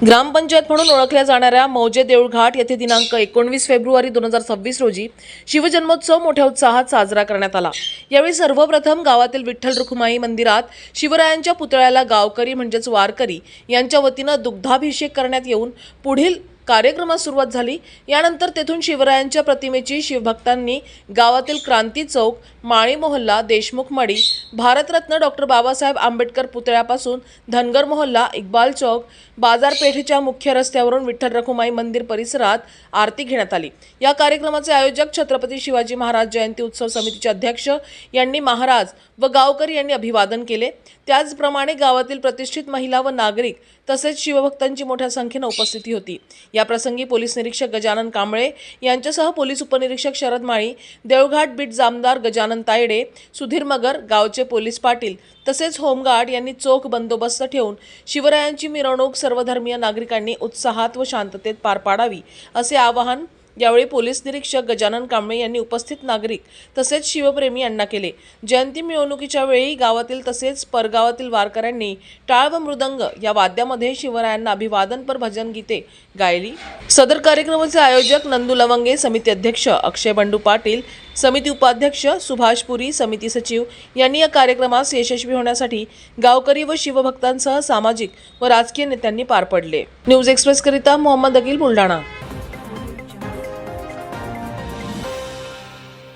ग्रामपंचायत म्हणून ओळखल्या जाणाऱ्या मौजे देऊळघाट येथे दिनांक 19 फेब्रुवारी 2026 रोजी शिवजन्मोत्सव मोठ्या उत्साहात साजरा करण्यात आला। यावेळी सर्वप्रथम गावातील विठ्ठल रुक्माई मंदिरात शिवरायांच्या पुतळ्याला गावकरी म्हणजेच वारकरी यांच्या वतीनं दुग्धाभिषेक करण्यात येऊन पुढील कार्यक्रमास सुरुवात झाली। यानंतर तेथून शिवरायांच्या प्रतिमेची शिवभक्तांनी गावातील क्रांती चौक, माळी मोहल्ला, देशमुख मडी, भारतरत्न डॉक्टर बाबासाहेब आंबेडकर पुतळ्यापासून धनगर मोहल्ला, इक्बाल चौक, बाजारपेठेच्या मुख्य रस्त्यावरून विठ्ठल रखुमाई मंदिर परिसरात आरती घेण्यात आली। या कार्यक्रमाचे आयोजक छत्रपती शिवाजी महाराज जयंती उत्सव समितीचे अध्यक्ष यांनी महाराज व गावकरी यांनी अभिवादन केले। त्याचप्रमाणे गावातील प्रतिष्ठित महिला व नागरिक तसेच शिवभक्तांची मोठ्या संख्येने उपस्थिती होती। या प्रसंगी पोलीस निरीक्षक गजानन कांबळे यांच्यासह पोलीस उपनिरीक्षक शरद माळी, देऊळघाट बीट जामदार गजानन तायडे, सुधीर मगर, गावचे पोलीस पाटील तसेच होमगार्ड यांनी चोख बंदोबस्त ठेवून शिवरायांची मिरवणूक सर्वधर्मीय नागरिकांनी उत्साहात व शांततेत पार पाडावी असे आवाहन यावेळी पोलीस निरीक्षक गजानन कांबळे यांनी उपस्थित नागरिक तसेच शिवप्रेमी यांना केले। जयंती मिरवणुकीच्या वेळी गावातील तसेच परगावातील वारकऱ्यांनी टाळ व मृदंग या वाद्यामध्ये शिवरायांना अभिवादनपर भजन गीते गायली। सदर कार्यक्रमाचे आयोजक नंदू लवंगे, समिती अध्यक्ष अक्षय बंडू पाटील, समिती उपाध्यक्ष सुभाष पुरी, समिती सचिव यांनी या कार्यक्रमास यशस्वी होण्यासाठी गावकरी व शिवभक्तांसह सामाजिक व राजकीय नेत्यांनी पार पडले। न्यूज एक्सप्रेस करिता मोहम्मद अकील, बुलढाणा।